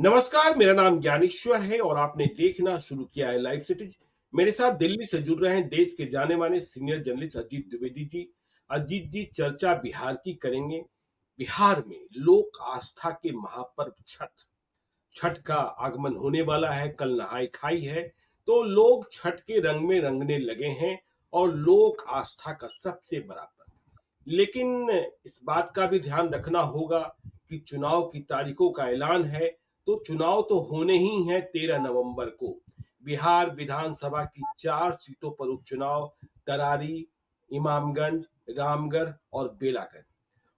नमस्कार, मेरा नाम ज्ञानेश्वर है और आपने देखना शुरू किया है लाइव सिटीज। मेरे साथ दिल्ली से जुड़ रहे हैं देश के जाने माने सीनियर जर्नलिस्ट अजीत द्विवेदी जी। अजीत जी, चर्चा बिहार की करेंगे। बिहार में लोक आस्था के महापर्व छठ छठ का आगमन होने वाला है। कल नहाय खाई है, तो लोग छठ के रंग में रंगने लगे हैं और लोक आस्था का सबसे बड़ा पर्व। लेकिन इस बात का भी ध्यान रखना होगा कि चुनाव की तारीखों का ऐलान है, तो चुनाव तो होने ही हैं 13 नवंबर को। बिहार विधानसभा की 4 सीटों पर उपचुनाव, तरारी, इमामगंज, रामगढ़ और बेलागंज।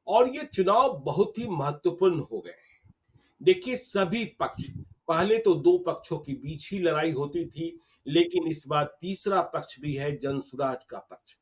और ये चुनाव बहुत ही महत्वपूर्ण हो गए हैं। देखिए, सभी पक्ष, पहले तो दो पक्षों के बीच ही लड़ाई होती थी, लेकिन इस बार तीसरा पक्ष भी है, जनसुराज का पक्ष।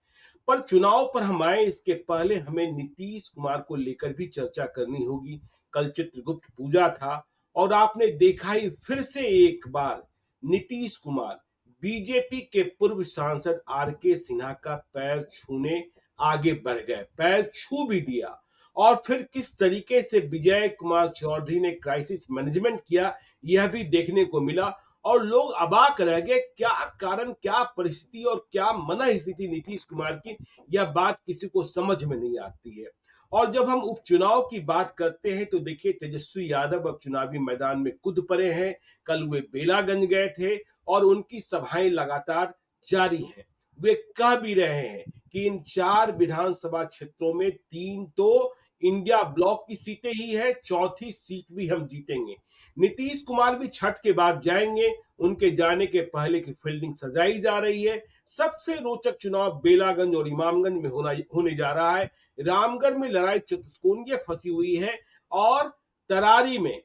पर चुनाव पर हम आए इसके पहले हमें नीतीश कुमार को लेकर भी चर्चा करनी होगी। कल चित्रगुप्त पूजा था और आपने देखा ही फिर से एक बार नीतीश कुमार बीजेपी के पूर्व सांसद आर के सिन्हा का पैर छूने आगे बढ़ गए, पैर छू भी दिया। और फिर किस तरीके से विजय कुमार चौधरी ने क्राइसिस मैनेजमेंट किया, यह भी देखने को मिला। और लोग अबाक रह गए, क्या कारण, क्या परिस्थिति और क्या मनःस्थिति नीतीश कुमार की, यह बात किसी को समझ में नहीं आती है। और जब हम उपचुनाव की बात करते हैं तो देखिए, तेजस्वी यादव अब चुनावी मैदान में कूद पड़े हैं। कल वे बेलागंज गए थे और उनकी सभाएं लगातार जारी हैं। वे कह भी रहे हैं कि इन 4 विधानसभा क्षेत्रों में 3 तो इंडिया ब्लॉक की सीटें ही है, चौथी सीट भी हम जीतेंगे। नीतीश कुमार भी छठ के बाद जाएंगे, उनके जाने के पहले की फील्डिंग सजाई जा रही है। सबसे रोचक चुनाव बेलागंज और इमामगंज में होने जा रहा है। रामगढ़ में लड़ाई चतुष्कोणीय फंसी हुई है और तरारी में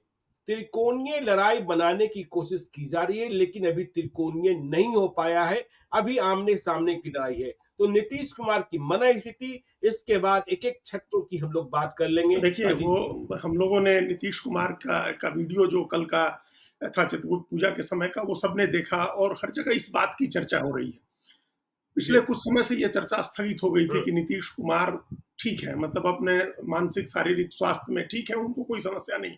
त्रिकोणीय लड़ाई बनाने की कोशिश की जा रही है, लेकिन अभी त्रिकोणीय नहीं हो पाया है। अभी आमने सामने की लड़ाई है। तो नीतीश कुमार की मनःस्थिति, इसके बाद एक एक क्षेत्रों की हम लोग बात कर लेंगे। देखिए, अजीत जी। वो हम लोगों ने नीतीश कुमार का वीडियो जो कल का था चित्रकूट पूजा के समय का, वो सबने देखा और हर जगह इस बात की चर्चा हो रही है। जी। पिछले कुछ समय से ये चर्चा स्थगित हो गई थी हम्म। कि नीतीश कुमार ठीक है, मतलब अपने मानसिक शारीरिक स्वास्थ्य में ठीक है, उनको कोई समस्या नहीं।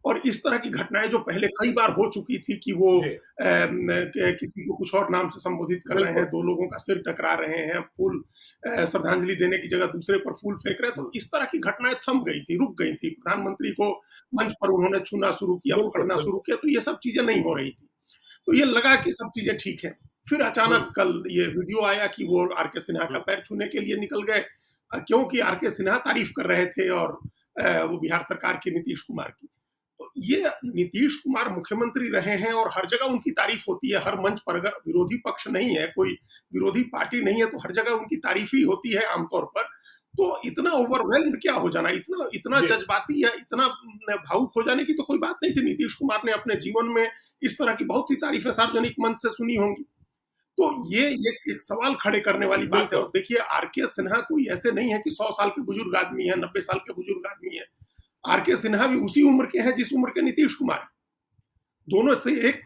और इस तरह की घटनाएं जो पहले कई बार हो चुकी थी कि वो जी। किसी को कुछ और नाम से संबोधित कर रहे हैं, बिल्कुल। दो लोगों का सिर टकरा रहे हैं, फूल श्रद्धांजलि देने की जगह दूसरे पर फूल फेंक रहे हैं, तो इस तरह की घटनाएं थम गई थी, रुक गई थी। प्रधानमंत्री को मंच पर उन्होंने छूना शुरू किया, बिल्कुल। पकड़ना शुरू बिल्कुल। किया, तो ये सब चीजें नहीं हो रही थी। तो ये लगा कि सब चीजें ठीक है। फिर अचानक हम्म। कल ये वीडियो आया कि वो आर के सिन्हा का हम्म। पैर छूने के लिए निकल गए, क्योंकि आर के सिन्हा तारीफ कर रहे थे और वो बिहार सरकार की नीतीश कुमार की। तो ये नीतीश कुमार मुख्यमंत्री रहे हैं और हर जगह उनकी तारीफ होती है, हर मंच पर। अगर विरोधी पक्ष नहीं है, कोई विरोधी पार्टी नहीं है, तो हर जगह उनकी तारीफ ही होती है आमतौर पर। तो इतना ओवरवेल्म्ड क्या हो जाना, इतना इतना जी। जज्बाती या इतना भावुक हो जाने की तो कोई बात नहीं थी। नीतीश कुमार ने अपने जीवन में इस तरह की बहुत सी तारीफें सार्वजनिक मंच से सुनी होंगी। तो ये एक सवाल खड़े करने वाली बात है। और बिल्कुल। देखिए, आर के सिन्हा कोई ऐसे नहीं है कि 100 साल के बुजुर्ग आदमी है, 90 साल के बुजुर्ग आदमी है। आर के सिन्हा भी उसी उम्र के हैं जिस उम्र के नीतीश कुमार है। दोनों से एक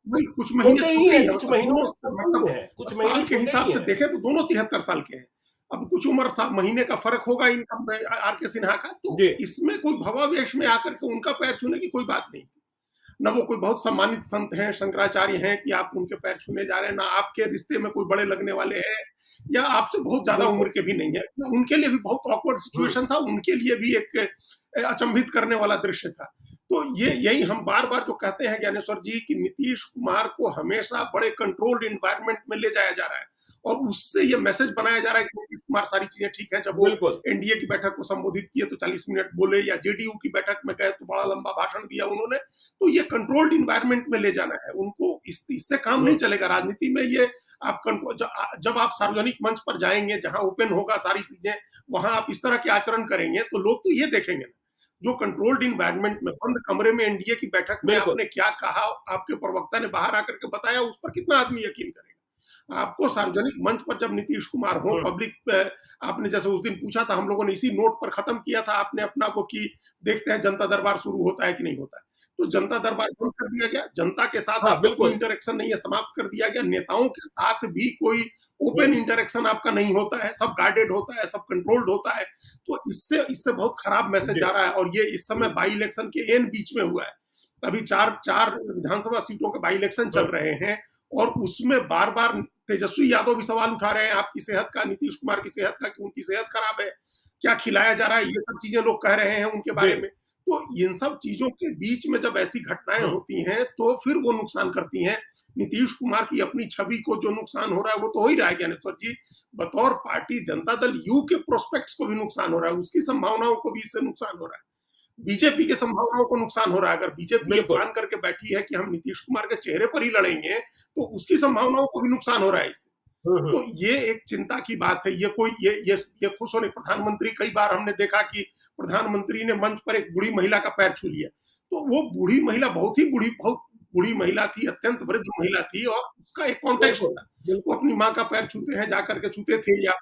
वही कुछ महीने छोटे ही छोटे है, ही है, कुछ मतलब महीनों दोनों छोटे ही मतलब है, कुछ महीने साल के छोटे हिसाब ही से है। देखें तो दोनों 73 साल के हैं। अब कुछ उम्र महीने का फर्क होगा इनका, आर के सिन्हा का, तो जी। इसमें कोई भवावेश में आकर के उनका पैर छूने की कोई बात नहीं। ना वो कोई बहुत सम्मानित संत हैं, शंकराचार्य हैं कि आप उनके पैर छूने जा रहे हैं, ना आपके रिश्ते में कोई बड़े लगने वाले हैं, या आपसे बहुत ज्यादा बिल्कुल। उम्र के भी नहीं है। तो उनके लिए भी बहुत ऑकवर्ड हम्म। सिचुएशन था, उनके लिए भी एक अचंभित करने वाला दृश्य था। तो ये यही हम बार बार जो कहते हैं ज्ञानेश्वर जी, कि नीतीश कुमार को हमेशा बड़े कंट्रोल्ड इन्वायरमेंट में ले जाया जा रहा है और उससे ये मैसेज बनाया जा रहा है कि नीतीश कुमार सारी चीजें ठीक है। जब वो बिल्कुल। एनडीए की बैठक को संबोधित किए तो 40 मिनट बोले, या जेडीयू की बैठक में गए तो बड़ा लंबा भाषण दिया उन्होंने। तो ये कंट्रोल्ड इन्वायरमेंट में ले जाना है उनको, इससे काम नहीं हम्म। चलेगा राजनीति में। ये आप जब आप सार्वजनिक मंच पर जाएंगे, जहां ओपन होगा सारी चीजें, वहां आप इस तरह के आचरण करेंगे तो लोग तो ये देखेंगे ना। जो कंट्रोल्ड इन्वायरमेंट में बंद कमरे में एनडीए की बैठक में बिल्कुल। आपने क्या कहा, आपके प्रवक्ता ने बाहर आकर के बताया, उस पर कितना आदमी यकीन करेगा। आपको सार्वजनिक मंच पर जब नीतीश कुमार हो, हम्म। पब्लिक, आपने जैसे उस दिन पूछा था, हम लोगों ने इसी नोट पर खत्म किया था आपने अपना को, कि देखते हैं जनता दरबार शुरू होता है कि नहीं होता है। तो जनता दरबार बंद कर दिया गया, जनता के साथ हाँ, आपका कोई बिल्कुल। इंटरेक्शन नहीं है, समाप्त कर दिया गया, नेताओं के साथ भी कोई हुँ, ओपन इंटरेक्शन आपका नहीं होता है, सब गार्डेड होता है, सब कंट्रोल्ड होता है। तो इससे इससे बहुत खराब मैसेज जी, जा रहा है, और ये इस समय हुँ, बाई इलेक्शन के एन बीच में हुआ है। अभी 4 विधानसभा सीटों के बाई इलेक्शन चल हुँ, रहे हैं, और उसमें बार-बार तेजस्वी यादव भी सवाल उठा रहे हैं आपकी सेहत का, नीतीश कुमार की सेहत का, कि उनकी सेहत खराब है, क्या खिलाया जा रहा है, ये सब चीजें लोग कह रहे हैं उनके बारे जी, में। तो इन सब चीजों के बीच में जब ऐसी घटनाएं हुँ, होती हैं, तो फिर वो नुकसान करती हैं। नीतीश कुमार की अपनी छवि को जो नुकसान हो रहा है, वो तो हो ही रहा है ज्ञानेश्वर जी। बतौर पार्टी जनता दल यू के प्रोस्पेक्ट्स को भी नुकसान हो रहा है, उसकी संभावनाओं को भी इससे नुकसान हो रहा है। बीजेपी की संभावनाओं को नुकसान हो रहा है। अगर बीजेपी ये बिल्कुल। प्लान करके बैठी है कि हम नीतीश कुमार के चेहरे पर ही लड़ेंगे, तो उसकी संभावनाओं को भी नुकसान हो रहा है इससे। हुँ, हुँ, तो ये एक चिंता की बात है। ये कोई ये खुश होने, प्रधानमंत्री, कई बार हमने देखा कि प्रधानमंत्री ने मंच पर एक बूढ़ी महिला का पैर छू लिया। तो वो बूढ़ी महिला बहुत बूढ़ी महिला थी, अत्यंत वृद्ध महिला थी, और उसका एक कॉन्टेक्स्ट बिल्कुल, था। वो बिल्कुल। अपनी माँ का पैर छूते हैं, जाकर के छूते थे, या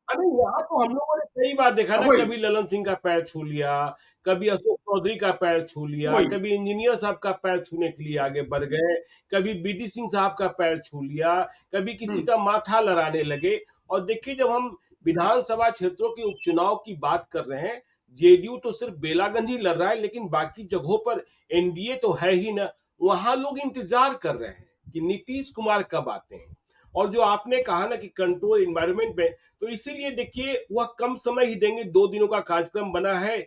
अरे! यहाँ तो हम लोगों ने कई बार देखा ना, वही, कभी ललन सिंह का पैर छू लिया, कभी अशोक चौधरी का पैर छू लिया, वही। कभी इंजीनियर साहब का पैर छूने के लिए आगे बढ़ गए, कभी बीडी सिंह साहब का पैर छू लिया, कभी किसी हुँ, का माथा लड़ाने लगे। और देखिए, जब हम विधानसभा क्षेत्रों के उपचुनाव की बात कर रहे हैं, जेडीयू तो सिर्फ बेलागंज ही लड़ रहा है, लेकिन बाकी जगहों पर एनडीए तो है ही ना। वहाँ लोग इंतज़ार कर रहे हैं कि नीतीश कुमार कब आते हैं। और जो आपने कहा ना कि कंट्रोल एनवायरनमेंट में, तो इसीलिए देखिए वह कम समय ही देंगे, 2 दिनों का कार्यक्रम बना है।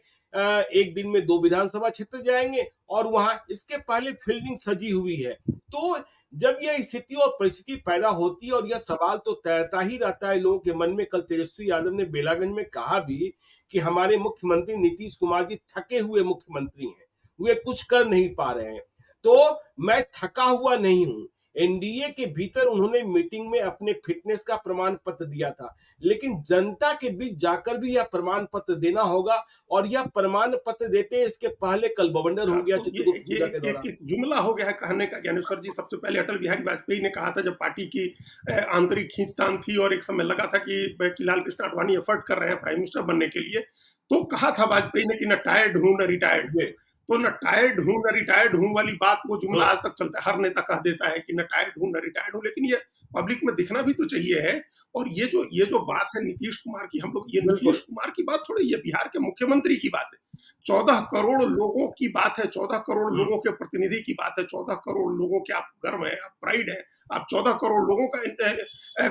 1 दिन में 2 विधानसभा क्षेत्र जाएँगे और वहाँ इसके पहले फील्डिंग सजी हुई है। तो जब यह स्थिति और परिस्थिति पैदा होती है, और यह सवाल तो तैरता ही रहता है लोगों के मन में। कल तेजस्वी यादव ने बेलागंज में कहा भी कि हमारे मुख्यमंत्री नीतीश कुमार जी थके हुए मुख्यमंत्री हैं, वे कुछ कर नहीं पा रहे हैं। तो मैं थका हुआ नहीं हूँ। एनडीए के भीतर उन्होंने मीटिंग में अपने फिटनेस का प्रमाण पत्र दिया था, लेकिन जनता के बीच जाकर भी यह प्रमाण पत्र देना होगा। और यह प्रमाण पत्र देते इसके पहले कल बवंडर हो हाँ, गया तो चित्रगुप्त ये पूजा के एक दौरान। एक जुमला हो गया है कहने का ज्ञानेश्वर जी। सबसे पहले अटल बिहारी वाजपेयी ने कहा था, जब पार्टी की आंतरिक खींचतान थी और एक समय लगा था कि लाल कृष्ण आडवाणी एफर्ट कर रहे हैं प्राइम मिनिस्टर बनने के लिए, तो कहा था वाजपेयी ने कि न टायर्ड हूं न रिटायर्ड हूं। जी। तो न टायर्ड हूं न रिटायर्ड हूं वाली बात, वो जुमला हुँ, आज तक चलता है, हर नेता कह देता है कि न टायर्ड हूं न रिटायर्ड हूं, लेकिन ये पब्लिक में दिखना भी तो चाहिए है। और ये जो बात है नीतीश कुमार की, हम लोग ये नीतीश बिल्कुल। कुमार की बात थोड़ी, ये बिहार के मुख्यमंत्री की बात है। 14 करोड़ लोगों की बात है, 14 करोड़ हुँ, लोगों के प्रतिनिधि की बात है, 14 करोड़ लोगों के आप गर्व हैं, आप प्राइड हैं, आप 14 करोड़ लोगों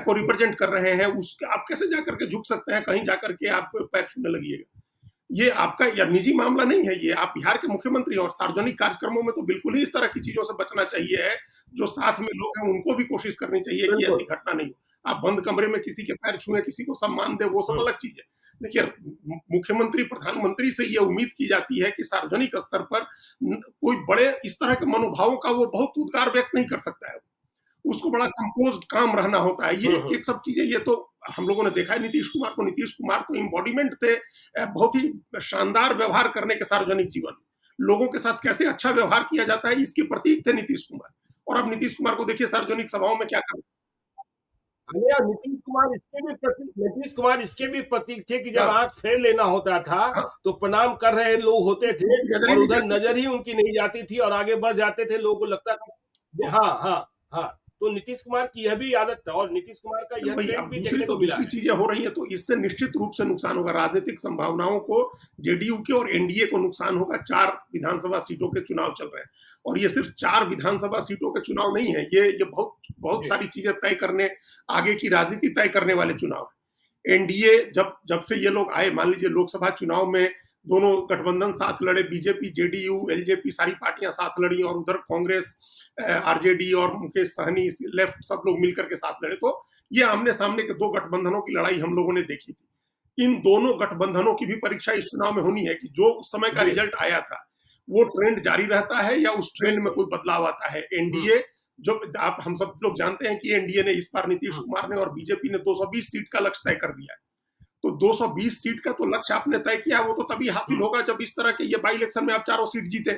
को रिप्रेजेंट कर रहे हैं। उसके आप कैसे जाकर के झुक सकते हैं, कहीं जाकर के आप पैर छूने लगिएगा। ये आपका या निजी मामला नहीं है, ये आप बिहार के मुख्यमंत्री, और सार्वजनिक कार्यक्रमों में तो बिल्कुल ही इस तरह की चीजों से बचना चाहिए है। जो साथ में लोग हैं उनको भी कोशिश करनी चाहिए कि ऐसी बिल्कुल। घटना नहीं हो। आप बंद कमरे में किसी के पैर छुए, किसी को सम्मान दे, वो सब हुँ, अलग चीज है। देखिए, मुख्यमंत्री प्रधानमंत्री से ये उम्मीद की जाती है कि सार्वजनिक स्तर पर कोई बड़े इस तरह के मनोभावों का वो बहुत उद्गार व्यक्त नहीं कर सकता है। उसको बड़ा कंपोज्ड काम रहना होता है। ये हुँ, हुँ। एक सब चीजें, ये तो हम लोगों ने देखा है नीतीश कुमार तो एम्बॉडीमेंट थे बहुत ही शानदार व्यवहार करने के सार्वजनिक जीवन में। लोगों के साथ कैसे अच्छा व्यवहार किया जाता है, इसके प्रतीक थे नीतीश कुमार। और अब नीतीश कुमार को देखिए सार्वजनिक सभाओं में क्या कर अरे यार, नीतीश कुमार इसके भी प्रतीक थे कि जब हाँ, आँख फेर लेना होता था, हाँ, तो प्रणाम कर रहे लोग होते थे उनकी नजर ही और नहीं उधर जाती थी। नज़र ही उनकी नहीं जाती थी और आगे बढ़ जाते थे। लोगों को लगता था तो हाँ, हाँ, हाँ। तो नीतीश कुमार की यह भी आदत था, और नीतीश कुमार का यह वही, ट्रेंड अब भी देखने को मिला दूसरी है। चीजें हो रही हैं, तो इससे निश्चित रूप से नुकसान होगा राजनीतिक संभावनाओं को। जेडीयू के और एनडीए को नुकसान होगा। 4 विधानसभा सीटों के चुनाव चल रहे हैं, और ये सिर्फ 4 विधानसभा सीटों के चुनाव नहीं है, ये बहुत बहुत जी, सारी चीजें तय करने, आगे की राजनीति तय करने वाले चुनाव है। एनडीए जब जब से ये लोग आए, मान लीजिए लोकसभा चुनाव में दोनों गठबंधन साथ लड़े, बीजेपी, जेडीयू, एलजेपी सारी पार्टियां साथ लड़ी, और उधर कांग्रेस, आरजेडी और मुकेश सहनी लेफ्ट सब लोग मिलकर के साथ लड़े। तो ये आमने सामने के 2 गठबंधनों की लड़ाई हम लोगों ने देखी थी। इन दोनों गठबंधनों की भी परीक्षा इस चुनाव में होनी है कि जो उस समय का जी, रिजल्ट आया था, वो ट्रेंड जारी रहता है या उस ट्रेंड में बिल्कुल। कोई बदलाव आता है। हुँ, एनडीए, जो आप हम सब लोग जानते हैं कि एनडीए ने इस बार नीतीश हुँ, कुमार ने और बीजेपी ने 220 सीट का लक्ष्य तय कर दिया है। तो 220 सीट का तो लक्ष्य आपने तय किया, वो तो तभी हासिल हुँ, होगा जब इस तरह के ये बाई इलेक्शन में आप चारों सीट जीते।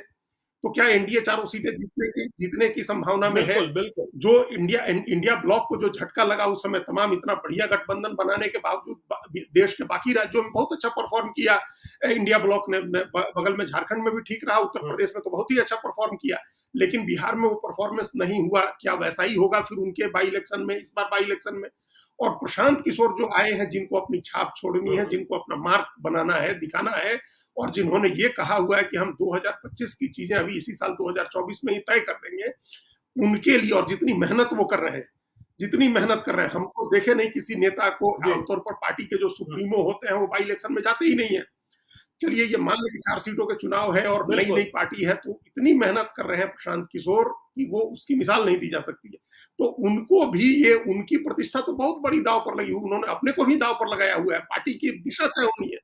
तो क्या एनडीए चारों सीटें जीतने की संभावना में है? बिल्कुल, बिल्कुल। जो इंडिया ब्लॉक को जो झटका लगा उस समय, तमाम इतना बढ़िया गठबंधन बनाने के बावजूद देश के बाकी राज्यों में बहुत अच्छा परफॉर्म किया इंडिया ब्लॉक ने। बगल में झारखंड में भी ठीक रहा, उत्तर हुँ, प्रदेश में तो बहुत ही अच्छा परफॉर्म किया, लेकिन बिहार में वो परफॉर्मेंस नहीं हुआ। क्या वैसा ही होगा फिर उनके बाई इलेक्शन में, इस बार बाई इलेक्शन में? और प्रशांत किशोर जो आए हैं, जिनको अपनी छाप छोड़नी है, हुँ। जिनको अपना मार्क बनाना है, दिखाना है, और जिन्होंने ये कहा हुआ है कि हम 2025 की चीजें अभी इसी साल 2024 में ही तय कर देंगे, उनके लिए, और जितनी मेहनत वो कर रहे हैं, जितनी मेहनत कर रहे हैं, हम तो देखे नहीं किसी नेता को, जी। आमतौर पर पार्टी के जो हुँ, सुप्रीमो होते हैं वो बाई इलेक्शन में जाते ही नहीं है। चलिए ये मान लें कि 4 सीटों के चुनाव है और नई-नई बिल्कुल। पार्टी है, तो इतनी मेहनत कर रहे हैं प्रशांत किशोर कि वो उसकी मिसाल नहीं दी जा सकती है। तो उनको भी ये, उनकी प्रतिष्ठा तो बहुत बड़ी दांव पर लगी हुई, उन्होंने अपने को भी दांव पर लगाया हुआ है, पार्टी की दिशा तय होनी है।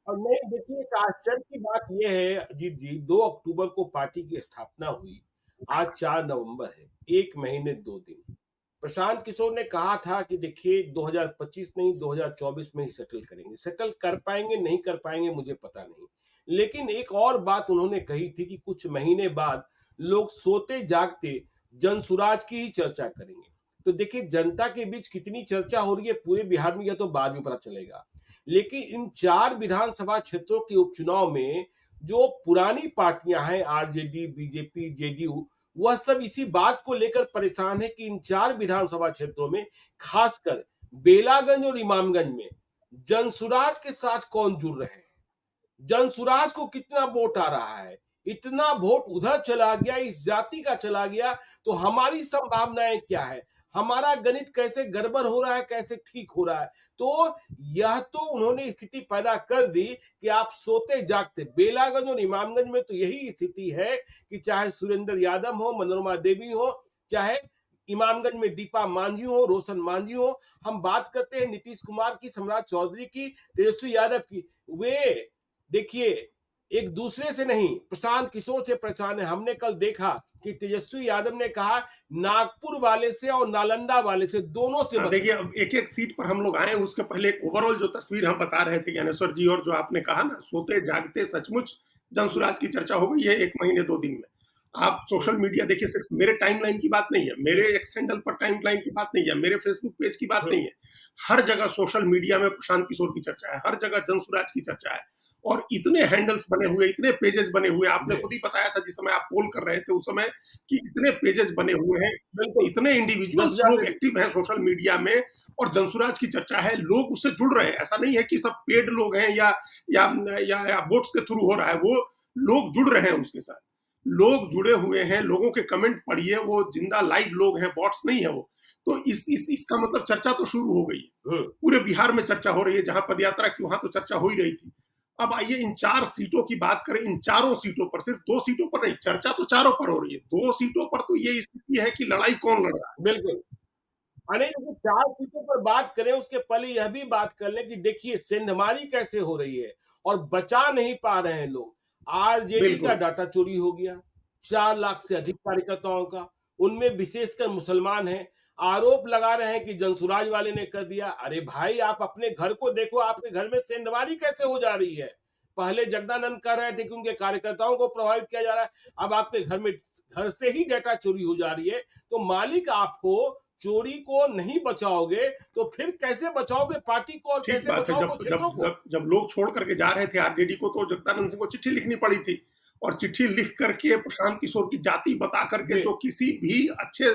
और नहीं देखिए, एक आश्चर्य की बात ये है अजीत जी, 2 अक्टूबर को पार्टी की स्थापना हुई। आज 4 नवंबर है, 1 महीने 2 दिन। प्रशांत किशोर ने कहा था कि देखिए 2025 नहीं 2024 में ही सेटल करेंगे। सेटल कर पाएँगे, नहीं कर पाएँगे मुझे पता नहीं। लेकिन एक और बात उन्होंने कही थी कि कुछ महीने बाद लोग सोते-जागते जनसुराज की ही चर्चा करेंगे। तो देखिए जनता के बीच कितनी चर्चा हो रही है पूरे बिहार में, यह तो बाद में पता चलेगा। लेकिन इन 4 विधानसभा क्षेत्रों के उपचुनाव में जो पुरानी पार्टियां हैं आरजेडी, बीजेपी, जेडीयू, वह सब इसी बात को लेकर परेशान है कि इन 4 विधानसभा क्षेत्रों में खासकर बेलागंज और इमामगंज में जनसुराज के साथ कौन जुड़ रहे हैं। जनसुराज को कितना वोट आ रहा है, इतना वोट उधर चला गया, इस जाति का चला गया, तो हमारी संभावनाएं क्या है, हमारा गणित कैसे गड़बड़ हो रहा है, कैसे ठीक हो रहा है। तो यह तो उन्होंने स्थिति पैदा कर दी कि आप सोते जागते। बेलागंज और इमामगंज में तो यही स्थिति है कि चाहे सुरेंद्र यादव हो, मनोरमा देवी हो, चाहे इमामगंज में दीपा मांझी हो, रोशन मांझी हो, हम बात करते हैं नीतीश कुमार की, सम्राट चौधरी की, तेजस्वी यादव की, वे देखिए एक दूसरे से नहीं, प्रशांत किशोर से परेशान है। हमने कल देखा कि तेजस्वी यादव ने कहा नागपुर वाले से और नालंदा वाले से, दोनों से हाँ, बचना। देखिए अब एक-एक सीट पर हम लोग आए, उसके पहले एक ओवरऑल जो तस्वीर हम बता रहे थे ज्ञानेश्वर जी, और जो आपने कहा ना, सोते-जागते सचमुच जनसुराज की चर्चा हो गई है 1 महीने 2 दिन में। आप सोशल मीडिया देखिए, सिर्फ मेरे टाइमलाइन की बात नहीं है, मेरे एक्स हैंडल पर टाइमलाइन की बात नहीं है, मेरे फेसबुक पेज की बात नहीं है। हर जगह सोशल मीडिया में प्रशांत किशोर की चर्चा है, हर जगह जनसुराज की चर्चा है, और इतने हैंडल्स बने हुए, इतने पेजेस बने हुए, आपने खुद ही बताया था जिस समय आप पोल कर रहे थे उस समय, कि इतने पेजेस बने हुए हैं, बिल्कुल, इतने 10 इंडिविजुअल्स हजार लोग से भी। एक्टिव हैं सोशल मीडिया में, और जनसुराज की चर्चा है, लोग उससे जुड़ रहे हैं। ऐसा नहीं है कि सब पेड लोग हैं या बोट्स के थ्रू हो रहा है, वो लोग जुड़ रहे हैं उसके साथ। लोग जुड़े हुए हैं, लोगों के कमेंट पढ़िए, वो जिंदा लाइव लोग हैं, बॉट्स नहीं है वो। तो इसका मतलब चर्चा तो शुरू हो गई है। हम्म, पूरे बिहार में चर्चा हो रही है, जहां पदयात्रा की वहां तो चर्चा हो ही रही थी। अब आइए इन 4 सीटों की बात करें, इन चारों सीटों पर, सिर्फ 2 सीटों पर नहीं, चर्चा तो चारों पर हो रही है। 2 सीटों पर तो ये स्थिति है कि लड़ाई कौन लड़ रहा है। बिल्कुल। अरे जैसे 4 सीटों पर बात करें उसके पहले यह भी बात कर लें कि देखिए सेंधमारी कैसे हो रही है और बचा नहीं पा रहे हैं लोग। आरजेडी का बिल्कुल। डाटा चोरी हो गया, 4 लाख से अधिक कार्यकर्ताओं का, उनमें विशेषकर मुसलमान हैं। आरोप लगा रहे हैं कि जनसुराज वाले ने कर दिया। अरे भाई आप अपने घर को देखो, आपके घर में सेंधमारी कैसे हो जा रही है? पहले जगदानंद कह रहे थे कि उनके कार्यकर्ताओं को प्रभावित किया जा रहा है, अब आपके घर से ही डाटा चोरी हो जा रही है। तो मालिक आप हो, चोरी को नहीं बचाओगे तो फिर कैसे बचाओगे पार्टी को और ठीक कैसे बात है। बचाओगे जब जब क्षेत्रों को? जब जब लोग छोड़ करके जा रहे थे आरजेडी को, तो जगदानंद सिंह को चिट्ठी लिखनी पड़ी थी, और चिट्ठी लिख करके प्रशांत किशोर की जाति बता करके, जी, जो किसी भी अच्छे,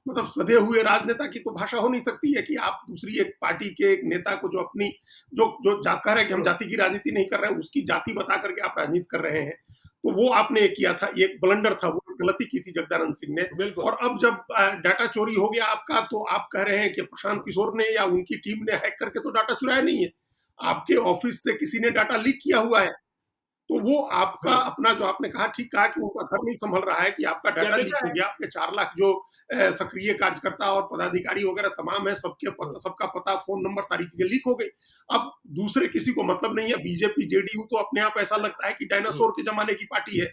मतलब सधे हुए राजनेता की तो भाषा हो नहीं सकती है, कि आप दूसरी एक पार्टी के एक नेता को, जो अपनी जो जो जा कह रहे हैं कि हम जाति की राजनीति नहीं कर रहे हैं, उसकी जाति बता करके आप राजनीति कर रहे हैं। तो वो आपने किया था, ये एक ब्लंडर था, वो गलती की थी जगदानंद सिंह ने। बिल्कुल। और अब जब डाटा चोरी हो गया आपका, तो आप कह रहे हैं कि प्रशांत किशोर ने या उनकी टीम ने हैक करके तो डाटा चुराया नहीं है, आपके ऑफिस से किसी ने डाटा लीक किया हुआ है। तो वो आपका हुँ, अपना, जो आपने कहा ठीक कहा, कि उनका घर नहीं संभल रहा है, कि आपका क्या डाटा लीक बेचा हो है? गया, आपके 4 लाख जो सक्रिय कार्यकर्ता और पदाधिकारी वगैरह तमाम है, हुँ, सबका पता, फोन नंबर, सारी चीजें लीक हो गई। अब दूसरे किसी को मतलब नहीं है। बीजेपी जेडीयू तो अपने आप ऐसा लगता है कि हुँ, डायनासोर के जमाने की पार्टी है।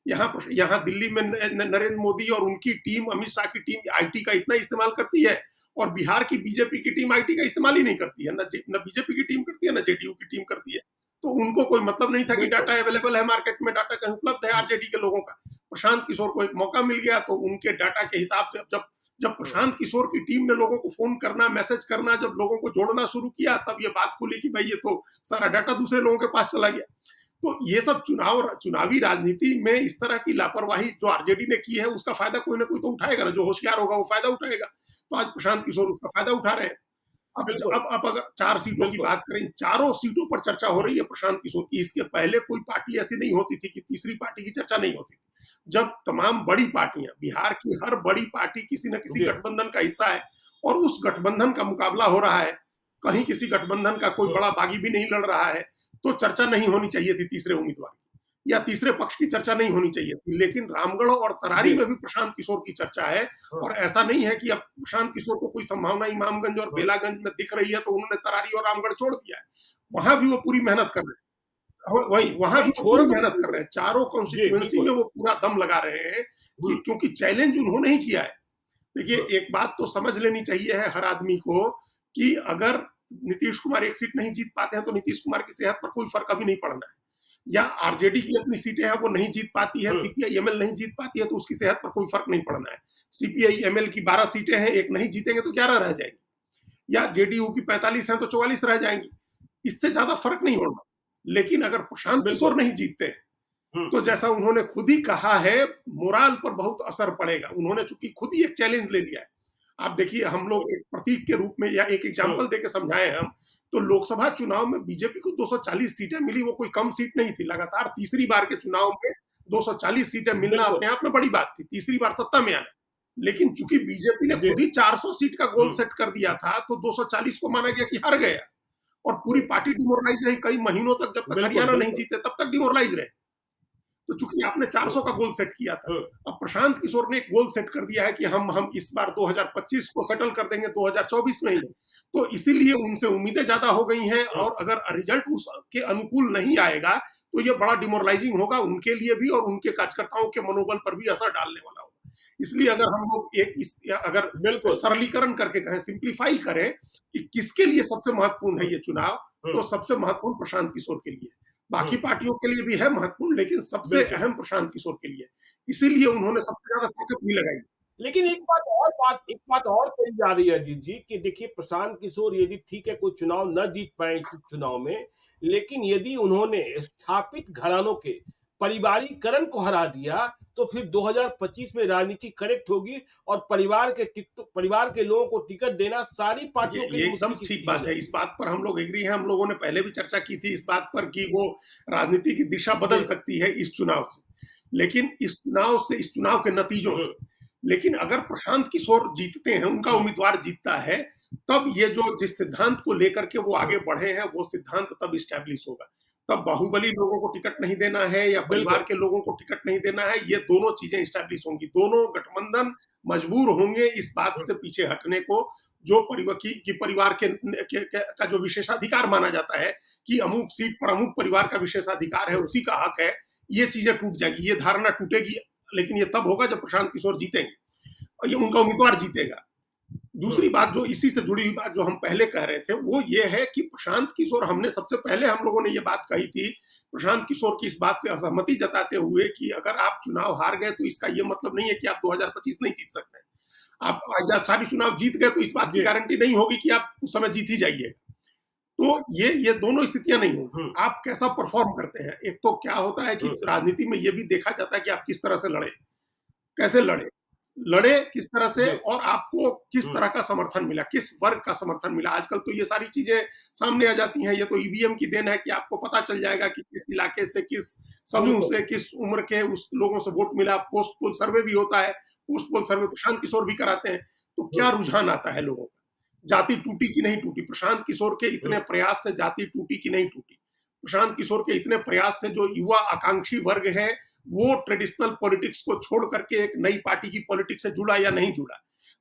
यहाँ दिल्ली में नरेंद्र मोदी और उनकी टीम, अमित शाह की टीम आईटी का इतना इस्तेमाल करती है, और बिहार की बीजेपी की टीम आईटी का इस्तेमाल ही नहीं करती है। न बीजेपी की टीम करती है, न जेडीयू की टीम करती है। तो उनको कोई मतलब नहीं था कि बिल्कुल। डाटा अवेलेबल है मार्केट में, डाटा कहीं उपलब्ध है आरजेडी के लोगों का। प्रशांत किशोर को एक मौका मिल गया तो उनके डाटा के हिसाब से जब जब प्रशांत किशोर की टीम ने लोगों को फोन करना, मैसेज करना, जब लोगों को जोड़ना शुरू किया, तब ये बात खुली कि भाई ये तो सारा डाटा दूसरे लोगों के पास चला गया। तो ये सब चुनावी राजनीति में इस तरह की लापरवाही जो आरजेडी ने की है, उसका फायदा कोई ना कोई तो उठाएगा ना, जो होशियार होगा वो फायदा उठाएगा। तो आज प्रशांत किशोर उसका फायदा उठा रहे हैं। बिल्कुल, अब अगर 4 सीटों की बिल्कुल। बात करें, चारों सीटों पर चर्चा हो रही है प्रशांत किशोर की। इसके पहले कोई पार्टी ऐसी नहीं होती थी कि तीसरी पार्टी की चर्चा नहीं होती थी। जब तमाम बड़ी पार्टियां, बिहार की हर बड़ी पार्टी किसी न किसी जी। गठबंधन का हिस्सा है और उस गठबंधन का मुकाबला हो रहा है, कहीं किसी गठबंधन का कोई हुँ, बड़ा बागी भी नहीं लड़ रहा है, तो चर्चा नहीं होनी चाहिए थी तीसरे उम्मीदवार की, या तीसरे पक्ष की चर्चा नहीं होनी चाहिए थी। लेकिन रामगढ़ और तरारी जी। में भी प्रशांत किशोर की चर्चा है। हाँ, और ऐसा नहीं है कि अब प्रशांत किशोर को कोई संभावना इमामगंज और हाँ। बेलागंज में दिख रही है तो उन्होंने तरारी और रामगढ़ छोड़ दिया है। वहां भी वो पूरी मेहनत कर रहे हैं। वही वहां भी नहीं वो छोड़ा पूरी तो मेहनत कर रहे हैं, चारों जी, कॉन्स्टिट्यूएंसी बिल्कुल। में वो पूरा दम लगा रहे हैं कि हुँ, क्योंकि चैलेंज उन्होंने ही किया है। देखिए, हुँ, एक बात तो समझ लेनी चाहिए है हर आदमी को कि अगर नीतीश कुमार एक सीट नहीं जीत पाते हैं तो नीतीश कुमार की सेहत पर कोई फर्क अभी नहीं पड़ना है, या आरजेडी की अपनी सीटें हैं वो नहीं जीत पाती है, हुँ, सीपीआई एमएल नहीं जीत पाती है, तो उसकी सेहत पर कोई फर्क नहीं पड़ना है। सीपीआई एमएल की 12 सीटें हैं, एक नहीं जीतेंगे तो 11 रह जाएंगी, या जेडीयू की 45 हैं तो 44 रह जाएंगी। इससे ज्यादा फर्क नहीं होगा। लेकिन अगर प्रशांत किशोर बिल्कुल। नहीं जीतते हैं हुँ, तो जैसा उन्होंने खुद ही कहा है, मोराल पर बहुत असर पड़ेगा। उन्होंने चूंकि खुद ही एक चैलेंज ले लिया है। आप देखिए, हम लोग एक प्रतीक के रूप में या एक हुँ, एग्जाम्पल देके समझाएं हम, तो लोकसभा चुनाव में बीजेपी को 240 सीटें मिली, वो कोई कम सीट नहीं थी। लगातार तीसरी बार के चुनाव में 240 सीटें मिलना बिल्कुल। अपने आप में बड़ी बात थी, तीसरी बार सत्ता में आना। लेकिन चूंकि बीजेपी ने जी। खुद ही 400 सीट का गोल हुँ, सेट कर दिया था, तो 240 को माना गया कि हार गया, और पूरी हुँ, पार्टी डिमोरलाइज रही कई महीनों तक। जब तक बिल्कुल, हरियाणा नहीं बिल्कुल। जीते तब तक डिमोरलाइज रहे। तो चूंकि आपने हुँ, 400 का गोल सेट किया था, हुँ, अब प्रशांत किशोर ने एक गोल सेट कर दिया है कि हम इस बार 2025 को सेटल कर देंगे 2024 में ही। तो इसीलिए उनसे उम्मीदें ज्यादा हो गई हैं, हुँ, और अगर रिजल्ट उसके अनुकूल नहीं आएगा तो ये बड़ा डिमोरलाइजिंग होगा उनके लिए भी, और उनके कार्यकर्ताओं के मनोबल पर भी असर डालने वाला होगा। इसलिए अगर हम लोग अगर बिल्कुल। सरलीकरण करके कहें, सिंप्लीफाई करें कि किसके लिए सबसे महत्वपूर्ण है हुँ, ये चुनाव, हुँ, तो सबसे महत्वपूर्ण प्रशांत किशोर के लिए। बाकी हुँ, पार्टियों के लिए भी है महत्वपूर्ण, लेकिन सबसे बिल्कुल। अहम प्रशांत किशोर के लिए। इसीलिए उन्होंने सबसे ज्यादा ताकत भी लगाई। लेकिन एक बात और कही जा रही है अजीत जी कि देखिए प्रशांत किशोर यदि ठीक है कोई चुनाव न जीत पाए इस चुनाव में, लेकिन यदि उन्होंने स्थापित घरानों के परिवारीकरण को हरा दिया, तो फिर 2025 में राजनीति करेक्ट होगी और परिवार के लोगों को टिकट देना सारी पार्टियों के ये लिए एकदम मुश्किल की ठीक स्थिति हो बात है। जाएगी। इस बात पर हम लोग एग्री हैं। हम लोगों ने पहले भी चर्चा की थी इस बात पर कि वो राजनीति की दिशा बदल जी। सकती है इस चुनाव से। लेकिन इस चुनाव के नतीजों हुँ, से। लेकिन अगर प्रशांत किशोर जीतते हैं, उनका हुँ, उम्मीदवार जीतता है, तब ये जो जिस सिद्धांत को लेकर के वो हुँ, आगे बढ़े हैं, वो सिद्धांत तब इस्टैब्लिश होगा। तब बाहुबली लोगों को टिकट नहीं देना है या परिवार बिल्कुल। के लोगों को टिकट नहीं देना है, ये दोनों चीजें इस्टैब्लिश होंगी। दोनों गठबंधन मजबूर होंगे इस बात हुँ, से पीछे हटने को, जो परिवार का जो विशेषाधिकार माना जाता है कि अमुक सीट पर अमुक परिवार का विशेषाधिकार है, हुँ, उसी का हक है, ये चीजें टूट जाएंगी, ये धारणा टूटेगी। लेकिन ये तब होगा जब प्रशांत किशोर जीतेंगे और ये उनका उम्मीदवार जीतेगा। हुँ, दूसरी बात, जो इसी से जुड़ी हुई बात जो हम पहले कह रहे थे, वो ये है कि प्रशांत किशोर, हमने सबसे पहले हम लोगों ने ये बात कही थी, प्रशांत किशोर की इस बात से असहमति जताते हुए कि अगर आप चुनाव हार गए तो इसका ये मतलब नहीं है कि आप 2025 नहीं जीत सकते। आप जब सारी चुनाव जीत गए तो इस बात की जी। गारंटी नहीं होगी कि आप उस समय जीत ही जाइए। तो ये दोनों स्थितियां नहीं होंगी। हुँ, आप कैसा परफॉर्म करते हैं। एक तो क्या होता है कि हुँ, राजनीति में ये भी देखा जाता है कि आप किस तरह से लड़े, कैसे लड़े, लड़े किस तरह से, जी। और आपको किस हुँ, तरह का समर्थन मिला, किस वर्ग का समर्थन मिला। आजकल तो ये सारी चीजें सामने आ जाती हैं। ये तो ईवीएम की देन है कि आपको पता चल जाएगा कि किस इलाके से, किस समूह बिल्कुल। से, किस उम्र के उस लोगों से वोट मिला। पोस्ट पोल सर्वे भी होता है, पोस्ट पोल सर्वे प्रशांत किशोर भी कराते हैं। तो क्या हुँ, रुझान आता है लोगों का, जाति टूटी कि नहीं टूटी। प्रशांत किशोर के इतने हुँ, प्रयास से जाति टूटी कि नहीं टूटी। प्रशांत किशोर के इतने प्रयास से जो युवा आकांक्षी वर्ग है, वो ट्रेडिशनल पॉलिटिक्स को छोड़ करके एक नई पार्टी की पॉलिटिक्स से जुड़ा या नहीं जुड़ा।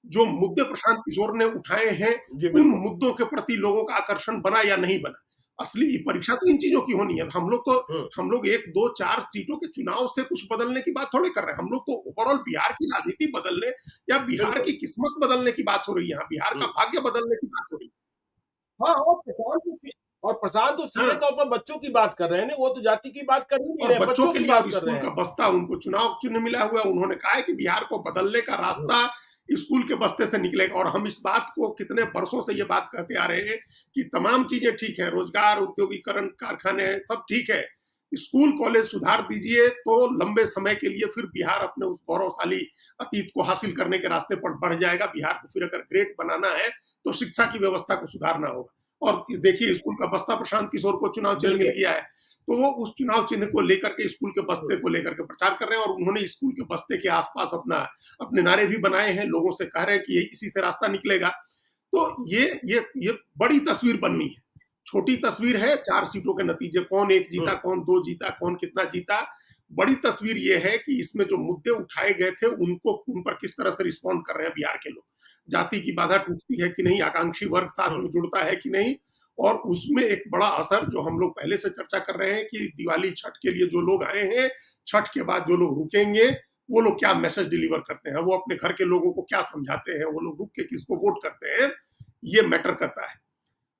जो मुद्दे प्रशांत किशोर ने उठाए हैं, जी, उन बिल्कुल। मुद्दों के प्रति लोगों का आकर्षण बना या नहीं बना। असली परीक्षा तो इन चीजों की होनी है। हुँ, हम लोग 1, 2, 4 सीटों के चुनाव से कुछ बदलने की बात थोड़ी कर रहे हैं। हम लोग तो ओवरऑल बिहार की राजनीति बदलने या बिहार बिल्कुल। की किस्मत बदलने की बात हो रही है। यहाँ बिहार हुँ। का भाग्य बदलने की बात हो रही है। हाँ, और प्रशांत तो सीधे हाँ, तौर पर बच्चों की बात कर रहे हैं ना, वो तो जाति की बात कर ही नहीं और रहे, बच्चों बच्चों के की लिए अब बात कर स्कूल रहे का हैं। बस्ता उनको चुनाव चिन्ह मिला हुआ है। उन्होंने कहा है कि बिहार को बदलने का हुँ, रास्ता स्कूल के बस्ते से निकलेगा, और हम इस बात को कितने बरसों से ये बात कहते आ रहे हैं कि तमाम चीजें ठीक है, रोजगार, औद्योगिकरण, कारखाने सब ठीक है, स्कूल कॉलेज सुधार दीजिए तो लंबे समय के लिए फिर बिहार अपने उस गौरवशाली अतीत को हासिल करने के रास्ते पर बढ़ जाएगा। बिहार को फिर अगर ग्रेट बनाना है तो शिक्षा की व्यवस्था को सुधारना होगा। और देखिए स्कूल का बस्ता प्रशांत किशोर को चुनाव चिन्ह मिल बिल्कुल। गया है, तो वो उस चुनाव चिन्ह को लेकर के स्कूल के हुँ, बस्ते को लेकर के प्रचार कर रहे हैं, और उन्होंने स्कूल के बस्ते के आसपास अपने नारे भी बनाए हैं, लोगों से कह रहे हैं कि ये इसी से रास्ता निकलेगा। तो ये बड़ी तस्वीर बननी है। छोटी तस्वीर है 4 सीटों के नतीजे, कौन 1 हुँ, जीता, कौन 2 जीता, कौन कितना जीता। बड़ी तस्वीर ये है कि इसमें जो मुद्दे उठाए गए थे उनको उन पर किस तरह से रिस्पॉन्ड कर रहे हैं बिहार के लोग। जाति की बाधा टूटती है कि नहीं, आकांक्षी वर्ग साथ हुँ, में जुड़ता है कि नहीं, और उसमें एक बड़ा असर जो हम लोग पहले से चर्चा कर रहे हैं कि दिवाली, छठ के लिए जो लोग आए हैं, छठ के बाद जो लोग रुकेंगे, वो लोग क्या मैसेज डिलीवर करते हैं, वो अपने घर के लोगों को क्या समझाते हैं, वो लोग रुक के किसको वोट करते हैं, ये मैटर करता है।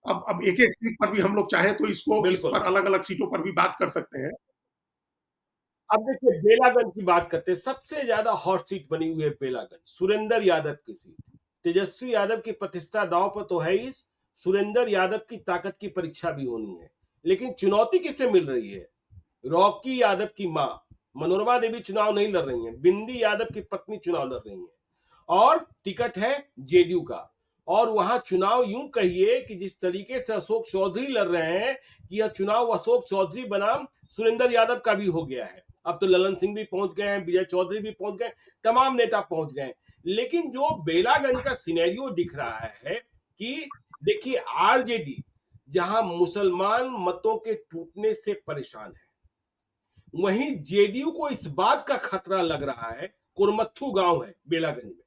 अब एक-एक सीट पर भी हम लोग चाहें तो इस बिल्कुल। पर अलग-अलग सीटों पर भी बात कर सकते हैं। अब देखिए बेलागंज की बात करते हैं, सबसे ज्यादा हॉट सीट बनी हुई है बेलागंज, सुरेंद्र यादव की सीट। तेजस्वी यादव की प्रतिष्ठा दांव पर तो है ही, सुरेंद्र यादव की ताकत की परीक्षा भी होनी है। लेकिन चुनौती किससे मिल रही है? रॉकी यादव की मां मनोरमा देवी चुनाव नहीं लड़ रही हैं, बिंदी यादव की पत्नी चुनाव लड़ रही हैं, और टिकट है जेडीयू का। और वहां चुनाव यूं कहिए कि जिस तरीके से अशोक चौधरी लड़ रहे हैं, कि यह चुनाव अशोक चौधरी बनाम सुरेंद्र यादव का भी हो गया है। अब तो ललन सिंह भी पहुंच गए हैं, विजय चौधरी भी पहुंच गए, तमाम नेता पहुंच गए। लेकिन जो बेलागंज का सिनेरियो दिख रहा है कि देखिए आरजेडी जहां मुसलमान मतों के टूटने से परेशान है, वहीं जेडीयू को इस बात का खतरा लग रहा है। कुरमत्थू गांव है बेलागंज में,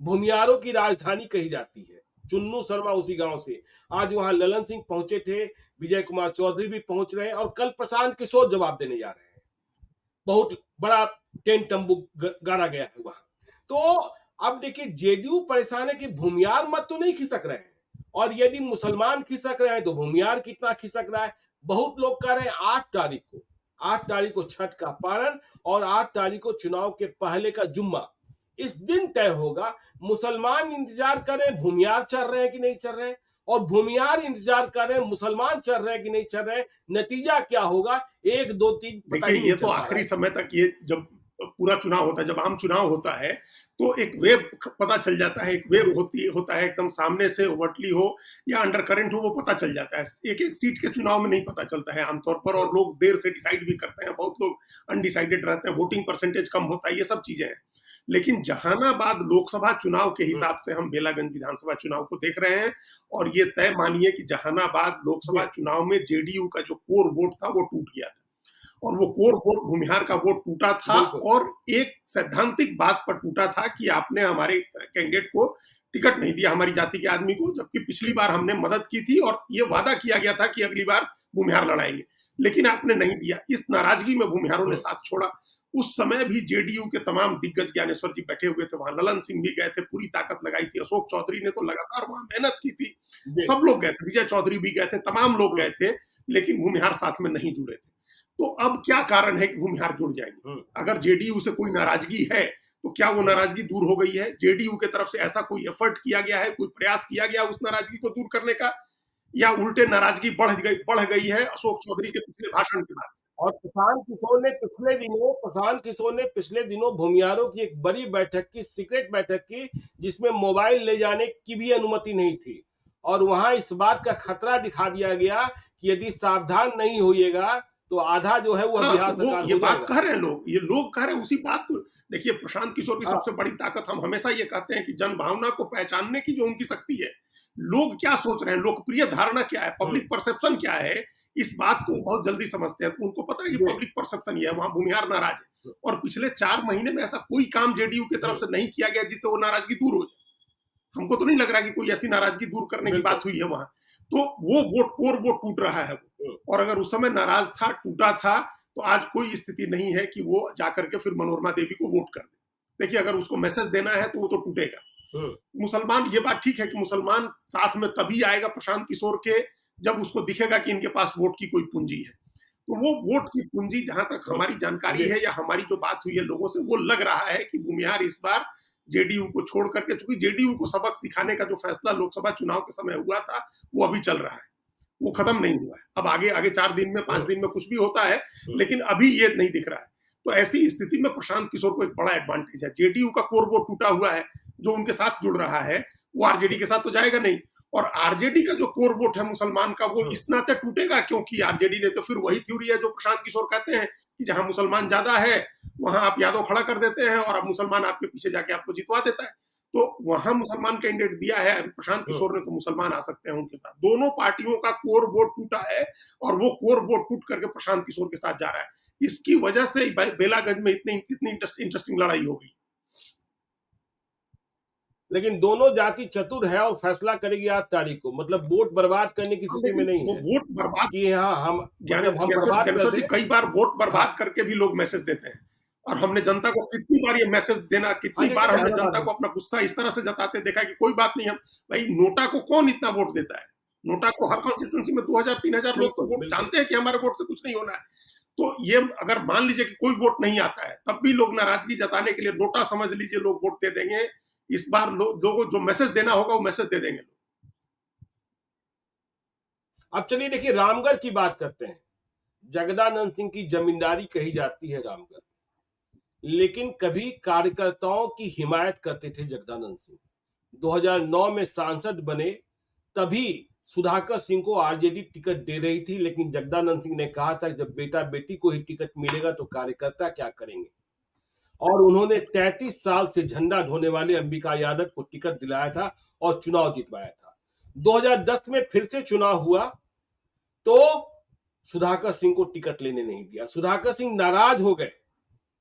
भूमियारों की राजधानी कही जाती है, चुन्नू शर्मा उसी गांव से। आज वहां ललन सिंह पहुंचे थे, विजय कुमार चौधरी भी पहुंच रहे हैं, और कल प्रशांत किशोर जवाब देने जा रहे हैं। बहुत बड़ा टेंट तंबू गाड़ा गया है वहां। तो अब देखिए जेडीयू परेशान है कि भूमियार मत तो नहीं खिसक रहे हैं, और यदि मुसलमान खिसक रहे हैं तो भूमियार कितना खिसक रहा है। बहुत लोग कह रहे हैं 8 तारीख को छठ का पारण, और 8 तारीख को चुनाव के पहले का जुम्मा, इस दिन तय होगा। मुसलमान इंतजार कर रहे हैं भूमियार चल रहे हैं कि नहीं चल रहे हैं, और भूमियार इंतजार कर रहे हैं मुसलमान चल रहे हैं कि नहीं चल रहे हैं। नतीजा क्या होगा, 1 2 3 पता देखिए ही नहीं ये तो चल पा रहा आखिरी है। समय तक, ये जब पूरा चुनाव होता है, जब आम चुनाव होता है, तो एक वेव पता चल जाता है, एक वेव होता है, एकदम सामने से ओवरटली हो या अंडर करंट हो, वो पता चल जाता है। एक-एक सीट के चुनाव में नहीं पता चलता है आमतौर पर, और लोग देर से डिसाइड भी करते हैं, बहुत लोग अनडिसाइडेड रहते हैं, वोटिंग परसेंटेज कम होता है, ये सब चीजें हैं। लेकिन जहानाबाद लोकसभा चुनाव के हम्म, हिसाब से हम बेलागंज विधानसभा चुनाव को देख रहे हैं, और ये तय मानिए कि जहानाबाद लोकसभा जी, चुनाव में जेडीयू का जो कोर वोट था वो टूट गया था, और वो कोर वोट भूमिहार का वोट टूटा था, बिल्कुल। और एक सैद्धांतिक बात पर टूटा था कि आपने हमारे कैंडिडेट को टिकट नहीं दिया, हमारी जाति के आदमी को, जबकि पिछली बार हमने मदद की थी और ये वादा किया गया था कि अगली बार भूमिहार लड़ाएंगे, लेकिन आपने नहीं दिया। इस नाराजगी में भूमिहारों ने हुँ, साथ छोड़ा। उस समय भी जेडीयू के तमाम दिग्गज, ज्ञानेश्वर जी बैठे हुए थे वहां, ललन सिंह भी गए थे, पूरी ताकत लगाई थी, अशोक चौधरी ने तो लगातार वहां मेहनत की थी, जी, सब लोग गए थे, विजय चौधरी भी गए थे, तमाम लोग हुँ, गए थे, लेकिन भूमिहार साथ में नहीं जुड़े थे। तो अब क्या कारण है कि भूमिहार जुड़ जाएंगे? हुँ, अगर जेडीयू से कोई नाराजगी है तो क्या वो हुँ। नाराजगी दूर हो गई है? जेडीयू की तरफ से ऐसा कोई एफर्ट किया गया है, कोई प्रयास किया गया उस नाराजगी को दूर करने का, या उल्टे नाराजगी बढ़ गई है अशोक चौधरी के पिछले भाषण के बाद से? और प्रशांत किशोर ने पिछले दिनों भूमियारों की एक बड़ी बैठक की, सीक्रेट बैठक की, जिसमें मोबाइल ले जाने की भी अनुमति नहीं थी। और वहां इस बात का खतरा दिखा दिया गया कि यदि सावधान नहीं होइएगा तो आधा जो है वह हाँ, बिहार तो वो सरकार ये हो बात जाएगा। कह रहे हैं लोग, ये लोग कह रहे हैं उसी बात को। देखिए प्रशांत किशोर की हाँ, सबसे बड़ी ताकत, हम हमेशा ये कहते हैं कि जनभावना को पहचानने की जो उनकी शक्ति है, लोग क्या सोच रहे हैं, लोकप्रिय धारणा क्या है, हुँ, पब्लिक परसेप्शन क्या है, इस बात को बहुत जल्दी समझते हैं। तो उनको पता है कि जी, पब्लिक परसेप्शन ये है, वहां भूमिहार नाराज है, और पिछले 4 महीने में ऐसा कोई काम जेडीयू की तरफ हुँ, से नहीं किया गया जिससे वो नाराजगी दूर हो जाए। हमको तो नहीं लग रहा कि कोई ऐसी नाराजगी दूर करने की बिल्कुल। बात हुई है वहां। तो वो वोट, कोर वोट टूट रहा है वो, हुँ, और अगर उस समय नाराज था, टूटा था, तो आज कोई स्थिति नहीं है कि वो जाकर के फिर मनोरमा देवी को वोट कर दे। देखिए अगर उसको मैसेज देना है तो वो तो टूटेगा। हुँ, मुसलमान, ये बात ठीक है कि मुसलमान साथ में तभी आएगा प्रशांत किशोर के जब उसको दिखेगा कि इनके पास वोट की कोई पूंजी है। तो वो वोट की पूंजी, जहां तक हमारी जानकारी है या हमारी जो बात हुई है लोगों से, वो लग रहा है कि भूमिहार इस बार जेडीयू को छोड़ करके, चूंकि जेडीयू को सबक सिखाने का जो फैसला लोकसभा चुनाव के समय हुआ था वो अभी चल रहा है, वो खत्म नहीं हुआ है। अब आगे आगे 4 दिन में 5 दिन में कुछ भी होता है, लेकिन अभी ये नहीं दिख रहा है। तो ऐसी स्थिति में प्रशांत किशोर को एक बड़ा एडवांटेज है। जेडीयू का कोर वोट टूटा हुआ है, जो उनके साथ जुड़ रहा है, वो आरजेडी के साथ तो जाएगा नहीं। और आरजेडी का जो कोर वोट है मुसलमान का, वो इस नाते टूटेगा क्योंकि आरजेडी ने तो फिर वही थ्योरी है जो प्रशांत किशोर कहते हैं कि जहां मुसलमान ज्यादा है वहां आप यादव खड़ा कर देते हैं और अब मुसलमान आपके पीछे जाके आपको जितवा देता है। तो वहां मुसलमान कैंडिडेट दिया है प्रशांत किशोर ने, तो मुसलमान आ सकते हैं उनके साथ। दोनों पार्टियों का कोर वोट टूटा है और वो कोर वोट टूट करके प्रशांत किशोर के साथ जा रहा है। इसकी वजह से बेलागंज में इतनी इतनी इंटरेस्टिंग लड़ाई हो गई। लेकिन दोनों जाति चतुर है और फैसला करेगी 8 तारीख को, मतलब वोट बर्बाद करने की स्थिति में नहीं वो है वोट बर्बाद, कि हाँ हम मतलब हम बर्बाद कर ज्ञानेश्वर जी, दें। कई बार वोट बर्बाद हाँ करके भी लोग मैसेज देते हैं। और हमने जनता को कितनी बार ये मैसेज देना, हाँ, कितनी जैसे बार हमने जहानाबाद जनता में को अपना गुस्सा इस तरह से जताते देखा कि कोई बात नहीं, हम भाई नोटा को कौन इतना वोट देता है? नोटा को हर कॉन्स्टिट्यूंसी में 2000-3000 लोग तो बिल्कुल वोट बिल्कुल। जानते हैं कि हमारे वोट से कुछ नहीं होना है। तो ये अगर मान लीजिए कि कोई वोट नहीं आता है, तब भी लोग नाराजगी जताने के लिए नोटा समझ लीजिए लोग वोट दे देंगे। इस बार लोगों को जो मैसेज देना होगा वो मैसेज दे देंगे लोग। अब चलिए देखिए रामगढ़ की बात करते हैं। जगदानंद सिंह की जमींदारी कही जाती है रामगढ़, लेकिन कभी कार्यकर्ताओं की हिमायत करते थे जगदानंद सिंह। 2009 में सांसद बने, तभी सुधाकर सिंह को आरजेडी टिकट दे रही थी, लेकिन जगदानंद सिंह ने कहा था जब बेटा बेटी को ही टिकट मिलेगा तो कार्यकर्ता क्या करेंगे। और उन्होंने 33 साल से झंडा ढोने वाले अंबिका यादव को टिकट दिलाया था और चुनाव जितवाया था। 2010 में फिर से चुनाव हुआ तो सुधाकर सिंह को टिकट लेने नहीं दिया। सुधाकर सिंह नाराज हो गए,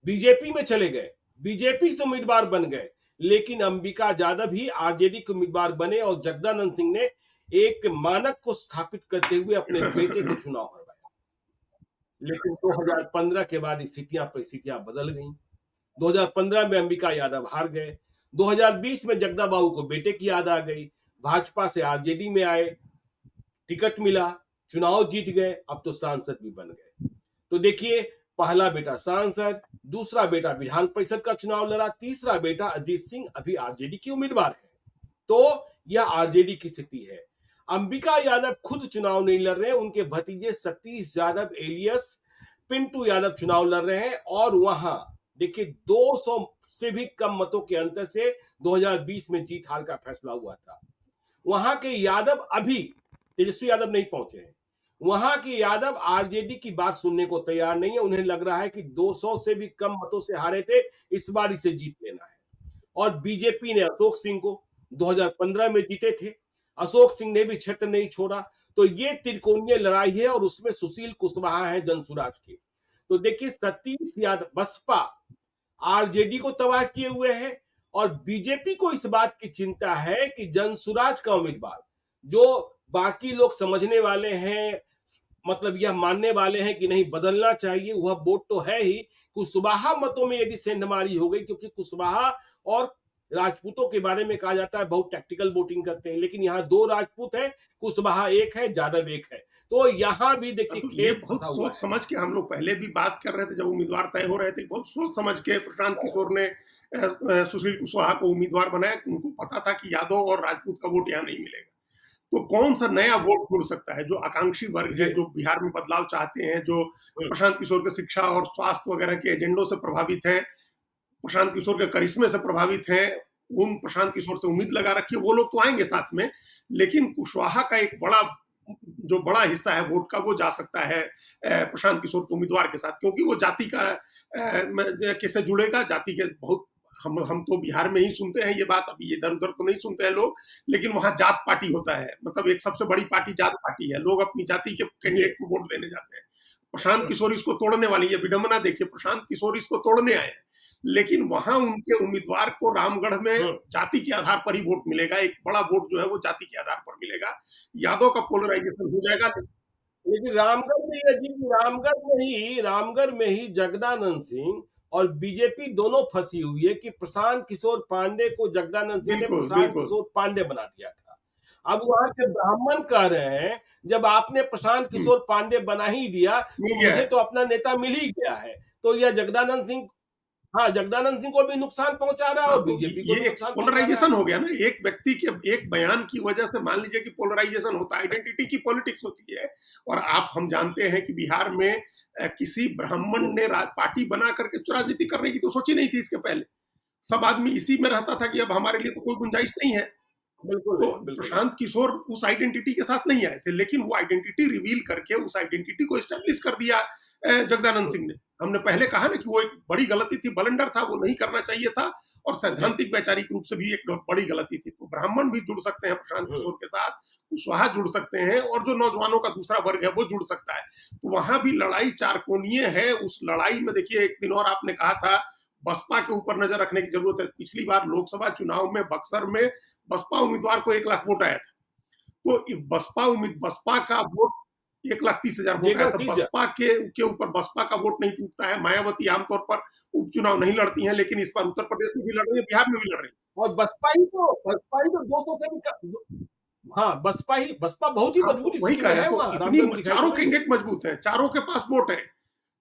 बीजेपी में चले गए, बीजेपी से उम्मीदवार बन गए, लेकिन अंबिका यादव ही आरजेडी के उम्मीदवार बने और जगदानंद सिंह ने एक मानक को स्थापित करते हुए अपने बेटे को चुनाव हरवाया। लेकिन 2015 के बाद स्थितियां परिस्थितियां बदल गई। 2015 में अंबिका यादव हार गए। 2020 में जगदा बाबू को बेटे की याद आ गई, भाजपा से आरजेडी में आए, टिकट मिला, चुनाव जीत गए, अब तो सांसद भी बन गए। तो देखिए पहला बेटा सांसद, दूसरा बेटा विधान परिषद का चुनाव लड़ा, तीसरा बेटा अजीत सिंह अभी आरजेडी के उम्मीदवार है। तो यह आरजेडी की स्थिति है। अंबिका यादव खुद चुनाव नहीं लड़ रहे, उनके भतीजे सतीश यादव एलियस पिंटू यादव चुनाव लड़ रहे हैं और वहां देखिए 200 से भी कम मतों के अंतर से 2020 में जीत हार का फैसला हुआ था। वहां के यादव अभी तेजस्वी यादव नहीं पहुंचे हैं। वहां के यादव आरजेडी की बात सुनने को तैयार नहीं है। उन्हें लग रहा है कि 200 से भी कम मतों से हारे थे, इस बार इसे जीत लेना है। और बीजेपी ने अशोक सिंह को 2015 में जीते थे, अशोक सिंह ने भी क्षेत्र नहीं छोड़ा। तो ये त्रिकोणीय लड़ाई है और उसमें सुशील कुशवाहा है जनसुराज के। तो देखिए सतीश यादव बसपा आरजेडी को तबाह किए हुए है और बीजेपी को इस बात की चिंता है कि जनसुराज का उम्मीदवार, जो बाकी लोग समझने वाले हैं, मतलब यह मानने वाले हैं कि नहीं बदलना चाहिए, वह वोट तो है ही। कुशवाहा मतों में यदि सेंधमारी हो गई, क्योंकि कुशवाहा और राजपूतों के बारे में कहा जाता है बहुत टैक्टिकल वोटिंग करते हैं, लेकिन यहाँ 2 राजपूत है, कुशवाहा एक है, यादव एक है। तो यहाँ भी देखिए तो ये खेल बहुत फंसा हुआ सोच है। समझ के हम लोग पहले भी बात कर रहे थे, जब उम्मीदवार तय हो रहे थे, बहुत सोच समझ के प्रशांत किशोर ने सुशील कुशवाहा को उम्मीदवार बनाया। उनको पता था कि यादव और राजपूत का वोट यहाँ नहीं मिलेगा। तो कौन सा नया वोट जुड़ सकता है? जो आकांक्षी वर्ग है, जो बिहार में बदलाव चाहते हैं, जो प्रशांत किशोर के शिक्षा और स्वास्थ्य वगैरह के एजेंडों से प्रभावित हैं, प्रशांत किशोर के करिश्मे से प्रभावित हैं, उन प्रशांत किशोर से उम्मीद लगा रखी है, वो लोग तो आएंगे साथ में। लेकिन कुशवाहा का एक बड़ा हिस्सा है वोट का, वो जा सकता है प्रशांत किशोर के उम्मीदवार के साथ, क्योंकि वो जाति का कैसे जुड़ेगा। जाति के बहुत हम तो बिहार में ही सुनते हैं ये बात, अभी इधर उधर तो नहीं सुनते हैं लोग, लेकिन वहां जात पार्टी होता है, मतलब एक सबसे बड़ी पार्टी जात पार्टी है। लोग अपनी जाति के कैंडिडेट को वोट देने जाते हैं। प्रशांत किशोर इसको तोड़ने वाली, ये विडंबना देखिए, प्रशांत किशोर इसको तोड़ने आए हैं, लेकिन वहां उनके उम्मीदवार को रामगढ़ में जाति के आधार पर ही वोट मिलेगा। एक बड़ा वोट जो है वो जाति के आधार पर मिलेगा। यादव का पोलराइजेशन हो जाएगा। लेकिन रामगढ़ में ही जगदानंद सिंह और बीजेपी दोनों फंसी हुई है कि प्रशांत किशोर पांडे को जगदानंद सिंह ने बिल्कुल प्रशांत बिल्कुल किशोर पांडे बना दिया था। अब वहाँ के ब्राह्मण कह रहे हैं, जब आपने प्रशांत हुँ, किशोर पांडे बना ही दिया, मिल तो गया मुझे है। तो अपना नेता मिल ही गया है। तो यह जगदानंद सिंह, हाँ, जगदानंद सिंह को भी नुकसान पहुँचा रहा है हाँ, और तो बीजेपी को ये भी एक नुकसान पहुँचा रहा है। पोलराइज़ेशन हो गया ना, एक व्यक्ति के एक बयान की वजह से मान लीजिए कि पोलराइज़ेशन होता है, आइडेंटिटी की पॉलिटिक्स होती है। और आप हम जानते हैं कि बिहार में किसी ब्राह्मण जी, ने पार्टी बना करके राजनीति करने की तो सोची नहीं थी इसके पहले। सब आदमी इसी में रहता था कि अब हमारे लिए तो कोई गुंजाइश नहीं है। बिल्कुल तो नहीं, बिल्कुल नहीं। प्रशांत किशोर उस आइडेंटिटी के साथ नहीं आए थे, लेकिन वो आइडेंटिटी रिवील करके उस आइडेंटिटी को एस्टेब्लिश कर दिया जगदानंद हुँ, सिंह ने। हमने पहले कहा ना कि वो एक बड़ी गलती थी, ब्लंडर था, वो नहीं करना चाहिए था और जी, सैद्धांतिक वैचारिक रूप से भी एक बड़ी गलती थी। तो ब्राह्मण भी जुड़ सकते हैं प्रशांत हुँ, किशोर के साथ, कुशवाहा जुड़ सकते हैं और जो नौजवानों का दूसरा वर्ग है वो जुड़ सकता है। तो वहां भी लड़ाई चार कोणीय है। उस लड़ाई में देखिए, एक दिन और आपने कहा था बसपा के ऊपर नजर रखने की जरूरत है। पिछली बार लोकसभा चुनाव में बक्सर में बसपा उम्मीदवार को 1 लाख वोट आया था। तो बसपा का वोट 1,30,000 वोट आया जेकर था। 30 बसपा के ऊपर बसपा का वोट नहीं टूटता है। मायावती आमतौर पर उपचुनाव नहीं लड़ती हैं, लेकिन इस बार उत्तर प्रदेश में भी लड़ रही है, बिहार में भी लड़ रही है। और बसपा ही तो 200 से भी हाँ, बसपा बहुत ही हाँ, तो मजबूत वही स्थिति कह में रहे हैं, है तो वहाँ, इतनी रामगढ़ में दिखाई चारों पड़ रही है। कैंडिडेट मजबूत हैं, चारों के पास वोट है,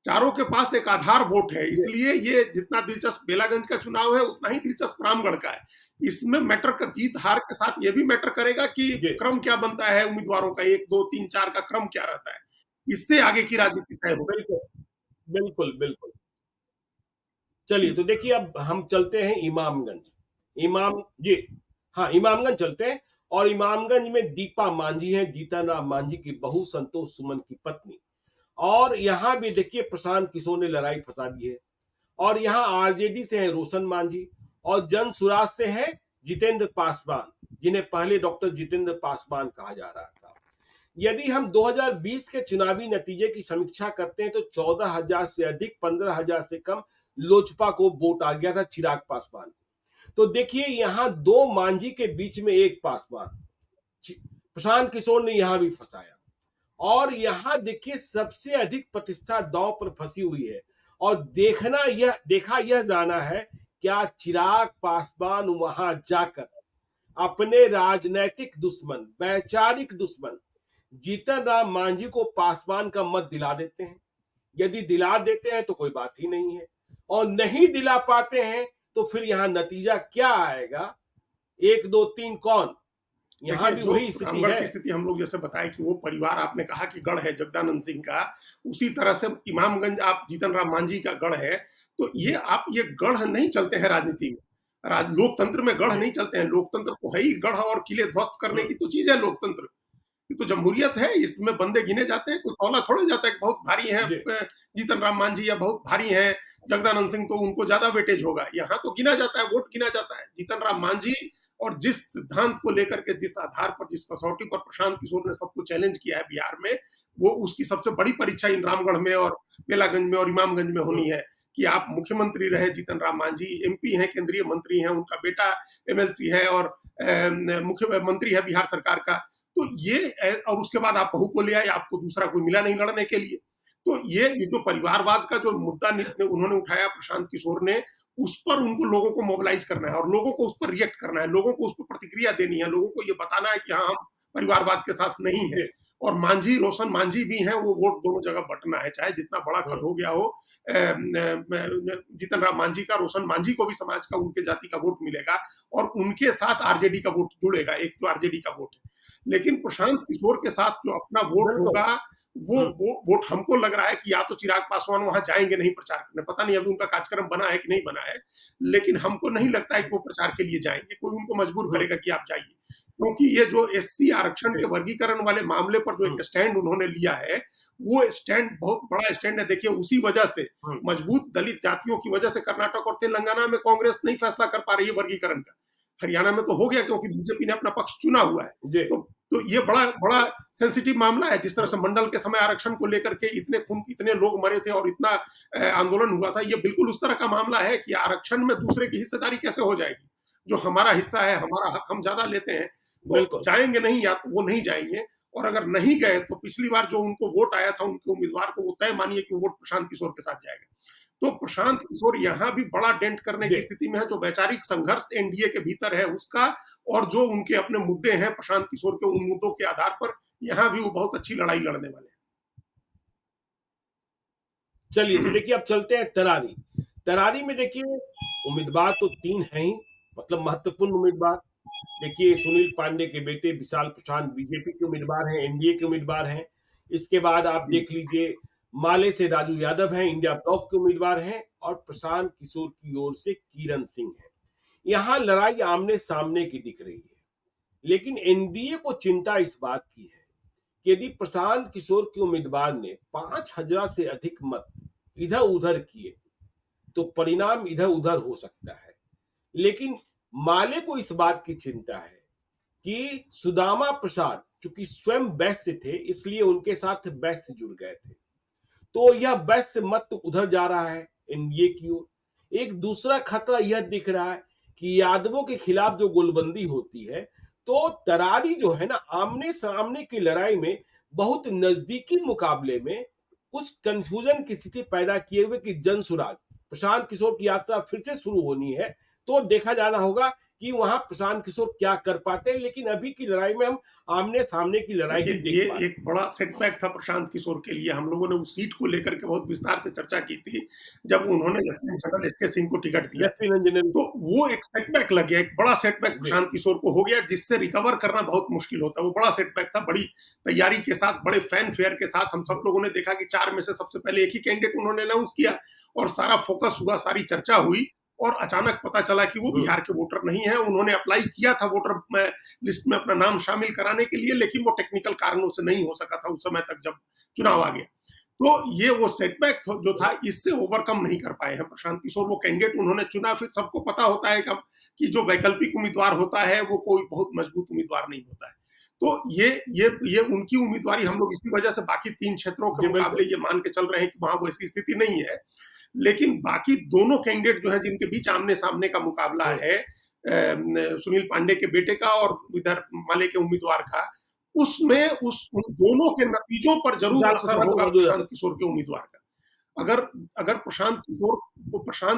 चारों के पास एक आधार वोट है। जी, इसलिए ये जितना दिलचस्प बेलागंज का चुनाव है, उतना ही दिलचस्प रामगढ़ का है। इसमें मैटर का जीत हार के साथ ये भी मैटर करेगा कि जी, क्रम क्या बनता है उम्मीदवारों का, 1, 2, 3, 4 का क्रम क्या रहता है। इससे आगे की राजनीति तय होगी। बिल्कुल, बिल्कुल, बिल्कुल। चलिए, तो देखिए अब हम चलते हैं इमामगंज। इमाम जी, हाँ, इमामगंज चलते हैं और इमामगंज में दीपा मांझी हैं, जीतन राम मांझी की बहू, संतोष सुमन की पत्नी। और यहाँ भी देखिए प्रशांत किशोर ने लड़ाई फँसा दी है। और यहाँ आरजेडी से है रोशन मांझी और जन सुराज से है जितेंद्र पासवान, जिन्हें पहले डॉक्टर जितेंद्र पासवान कहा जा रहा था। यदि हम 2020 के चुनावी नतीजे की समीक्षा करते हैं तो 14,000 से अधिक, 15,000 से कम लोजपा को वोट आ गया था चिराग पासवान। तो देखिए यहाँ दो मांझी के बीच में एक पासवान, प्रशांत किशोर ने यहां भी फंसाया। और यहां देखिए सबसे अधिक प्रतिष्ठा दांव पर फंसी हुई है। और देखा यह जाना है, क्या चिराग पासवान वहां जाकर अपने राजनैतिक दुश्मन, वैचारिक दुश्मन जीतन राम मांझी को पासवान का मत दिला देते हैं? यदि दिला देते हैं तो कोई बात ही नहीं है, और नहीं दिला पाते हैं तो फिर यहां नतीजा क्या आएगा? एक दो तीन कौन, यहां देखिए, भी जो वही स्थिति रामगढ़ है। की स्थिति हम लोग जैसे बताए कि वो परिवार आपने कहा कि गढ़ है जगदानंद सिंह का, उसी तरह से इमामगंज आप जीतन राम मांझी का गढ़ है। तो ये गढ़ नहीं चलते हैं राजनीति में। लोकतंत्र में गढ़ जी, नहीं चलते हैं। लोकतंत्र तो है ही, गढ़ और किले ध्वस्त करने की तो चीज है लोकतंत्र। ये तो जमहूरियत है, इसमें बंदे गिने जाते हैं, कोई तौला थोड़े जाता है कि बहुत भारी है जी, जीतन राम मांझी या बहुत भारी है जगदानंद सिंह, तो उनको ज्यादा वेटेज होगा। यहाँ तो गिना जाता है, वोट गिना जाता है। जीतन राम मांझी और जिस सिद्धांत को लेकर के, जिस आधार पर, जिस कसौटी पर प्रशांत किशोर ने सबको चैलेंज किया है बिहार में, वो उसकी सबसे बड़ी परीक्षा इन रामगढ़ में और बेलागंज में और इमामगंज में होनी है कि आप मुख्यमंत्री रहे जीतन राम मांझी, एमपी हैं, केंद्रीय मंत्री हैं, उनका बेटा एमएलसी है और मुख्यमंत्री है बिहार सरकार का। तो ये और उसके बाद आप बहू को ले आए, आपको दूसरा कोई मिला नहीं लड़ने के लिए। तो ये जो परिवारवाद का जो मुद्दा उन्होंने उठाया प्रशांत किशोर ने, उस पर उनको लोगों को मोबिलाइज करना है और लोगों को उस पर रिएक्ट करना है, लोगों को उस पर प्रतिक्रिया देनी है, लोगों को ये बताना है कि हाँ, हम परिवारवाद के साथ नहीं है। जी, और मांझी, रोशन मांझी भी हैं, वो वोट दोनों जगह बंटना है, चाहे जितना बड़ा कद हो गया हो। जीतन राम मांझी का, रोशन मांझी को भी समाज का, उनके जाति का वोट मिलेगा और उनके साथ आरजेडी का वोट जुड़ेगा, एक जो आरजेडी का वोट है। लेकिन प्रशांत किशोर के साथ जो अपना वोट बिल्कुल। होगा, हुँ, वो वोट हमको लग रहा है कि या तो चिराग पासवान वहां जाएंगे नहीं प्रचार करने, पता नहीं अभी उनका कार्यक्रम बना है कि नहीं बना है, लेकिन हमको नहीं लगता है कि वो प्रचार के लिए जाएंगे। कोई उनको मजबूर हुँ, करेगा कि आप जाइए, क्योंकि ये जो एससी आरक्षण जी, के वर्गीकरण वाले मामले पर जो हुँ, एक स्टैंड उन्होंने लिया है, वो स्टैंड बहुत बड़ा स्टैंड है। देखिए, उसी वजह से, हुँ, मजबूत दलित जातियों की वजह से कर्नाटक और तेलंगाना में कांग्रेस नहीं फैसला कर पा रही है वर्गीकरण का। हरियाणा में तो हो गया क्योंकि बीजेपी ने अपना पक्ष चुना हुआ है। जी, तो ये बड़ा बड़ा सेंसिटिव मामला है। जिस तरह से मंडल के समय आरक्षण को लेकर के इतने लोग मरे थे और इतना आंदोलन हुआ था, ये बिल्कुल उस तरह का मामला है कि आरक्षण में दूसरे की हिस्सेदारी कैसे हो जाएगी? जो हमारा हिस्सा है, हमारा हक हम ज्यादा लेते हैं, तो बिल्कुल। जाएंगे नहीं, या तो वो नहीं जाएंगे। और अगर नहीं गए तो पिछली बार जो उनको वोट आया था उनके उम्मीदवार को, वो तय मानिए कि वोट प्रशांत किशोर के साथ जाएगा। तो प्रशांत किशोर यहाँ भी बड़ा डेंट करने की जी। स्थिति में है। जो वैचारिक संघर्ष एनडीए के भीतर है उसका, और जो उनके अपने मुद्दे हैं प्रशांत किशोर के, उन मुद्दों के आधार पर यहाँ भी वो बहुत अच्छी लड़ाई लड़ने वाले चलिए, तो हैं। देखिए अब चलते हैं तरारी। तरारी में देखिए उम्मीदवार तो 3 हैं ही, मतलब महत्वपूर्ण उम्मीदवार। देखिए सुनील पांडे के बेटे विशाल प्रशांत बीजेपी के उम्मीदवार हैं, एनडीए के उम्मीदवार हैं। इसके बाद आप जी, देख लीजिए माले से राजू यादव हैं, इंडिया ब्लॉक के उम्मीदवार हैं और प्रशांत किशोर की ओर से किरण सिंह हैं। यहाँ लड़ाई आमने-सामने की दिख रही है। लेकिन एनडीए को चिंता इस बात की है कि यदि प्रशांत किशोर के उम्मीदवार ने 5,000 से अधिक मत इधर-उधर किए, तो परिणाम इधर-उधर हो सकता है। लेकिन माले को इस बात की चिंता है कि सुदामा प्रसाद चूंकि स्वयं बैस से थे, इसलिए उनके साथ बैस से जुड़ गए थे। तो यह बैस से मत उधर जा रहा है एनडीए की ओर। एक दूसरा खतरा यह दिख रहा है कि यादवों के खिलाफ जो गोलबंदी होती है, तो तरारी जो है ना आमने सामने की लड़ाई में बहुत नजदीकी मुकाबले में उस कंफ्यूजन की स्थिति पैदा किए हुए कि जनसुराज प्रशांत किशोर की यात्रा फिर से शुरू होनी है। तो देखा जाना होगा कि वहां प्रशांत किशोर क्या कर पाते हैं, लेकिन अभी की लड़ाई में हम आमने सामने की लड़ाई ही देखिए, देख ये पा रहे एक बड़ा सेटबैक था प्रशांत किशोर के लिए। हम लोगों ने उस सीट को लेकर के बहुत विस्तार से चर्चा की थी, जब उन्होंने लेफ्टिनेंट जनरल एसके सिंह को टिकट हैं। दिया था। लेफ्टिनेंट जनरल तो वो एक सेटबैक लग गया, एक बड़ा सेटबैक जी प्रशांत किशोर को हो गया, जिससे रिकवर करना बहुत मुश्किल होता है। वो बड़ा सेटबैक था, बड़ी तैयारी के साथ, बड़े फैन फेयर के साथ हम सब लोगों ने देखा कि 4 में से सबसे पहले एक ही कैंडिडेट उन्होंने अनाउंस किया और सारा फोकस हुआ, सारी चर्चा हुई और अचानक पता चला कि वो बिहार के वोटर नहीं है। उन्होंने अप्लाई किया था वोटर लिस्ट में अपना नाम शामिल कराने के लिए, लेकिन वो टेक्निकल कारणों से नहीं हो सका था उस समय तक जब चुनाव आ गया। तो ये वो सेटबैक जो था, इससे ओवरकम नहीं कर पाए हैं प्रशांत किशोर। वो कैंडिडेट उन्होंने चुना, फिर सबको पता होता है कि जो वैकल्पिक उम्मीदवार होता है वो कोई बहुत मजबूत उम्मीदवार नहीं होता है। तो ये उनकी उम्मीदवारी हम लोग इसी वजह से बाकी 3 क्षेत्रों के जी मुकाबले बिल्कुल ये मान के चल रहे हैं कि वहां वैसी स्थिति नहीं है। लेकिन बाकी दोनों कैंडिडेट जो हैं जिनके बीच आमने-सामने का मुकाबला है, सुनील पांडे के बेटे का और इधर माले के उम्मीदवार का, उसमें उन दोनों के नतीजों पर ज़रूर विशाल असर प्रसाद तो होगा मौजूद प्रशांत है। किशोर के उम्मीदवार का। अगर अगर प्रशांत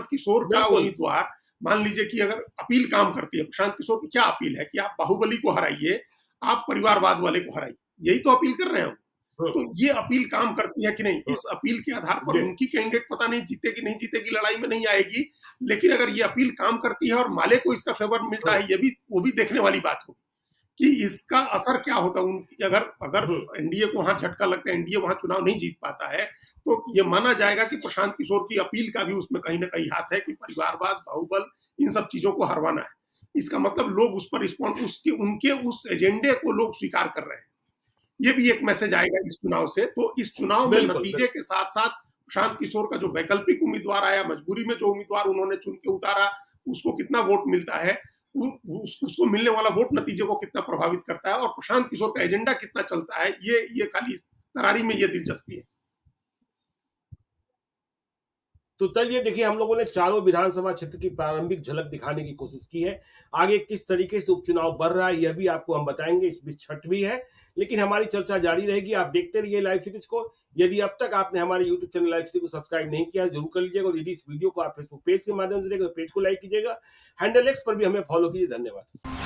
किशोर का बिल्कुल उम्मीदवार, मान लीजिए कि अगर अपील काम करती है, प्रशांत किशोर की क्या अपील है कि आप बाहुबली को हराइए, आप परिवारवाद वाले को हराइए। यही तो अपील कर रहे हैं वो। हम्म, तो ये अपील काम करती है कि नहीं, हम्म, इस अपील के आधार पर जी उनकी कैंडिडेट पता नहीं जीतेगी नहीं जीतेगी, लड़ाई में नहीं आएगी। लेकिन अगर ये अपील काम करती है और माले को इसका फेवर मिलता हम्म, है, ये भी वो भी देखने वाली बात होगी कि इसका असर क्या होता है उनकी। अगर अगर हम्म, एनडीए को वहां झटका लगता है, एनडीए वहां चुनाव नहीं जीत पाता है, तो ये माना जाएगा कि प्रशांत किशोर की अपील का भी उसमें कहीं ना कहीं हाथ है कि परिवारवाद, बाहुबल, इन सब चीजों को हरवाना है। इसका मतलब लोग उस पर रिस्पॉन्ड, उसके उनके उस एजेंडे को लोग स्वीकार कर रहे हैं। ये भी एक मैसेज आएगा इस चुनाव से। तो इस चुनाव में बिल्कुल नतीजे बिल्कुल के साथ साथ प्रशांत किशोर का जो वैकल्पिक उम्मीदवार आया, मजबूरी में जो उम्मीदवार उन्होंने चुन के उतारा, उसको कितना वोट मिलता है, उसको मिलने वाला वोट नतीजे को कितना प्रभावित करता है और प्रशांत किशोर का एजेंडा कितना चलता है, ये खाली तरारी में ये दिलचस्पी है। तो चलिए देखिए हम लोगों ने चारों विधानसभा क्षेत्र की प्रारंभिक झलक दिखाने की कोशिश की है। आगे किस तरीके से उपचुनाव बढ़ रहा है यह भी आपको हम बताएंगे, इस बीच छठ भी है। लेकिन हमारी चर्चा जारी रहेगी, आप देखते रहिए लाइव सीरीज को। यदि अब तक आपने हमारे यूट्यूब चैनल लाइव सीरीज को सब्सक्राइब नहीं किया जरूर कर लीजिएगा, और यदि इस वीडियो को आप फेसबुक पेज के माध्यम से देखें तो पेज को लाइक कीजिएगा। हैंडल एक्स पर भी हमें फॉलो कीजिए। धन्यवाद।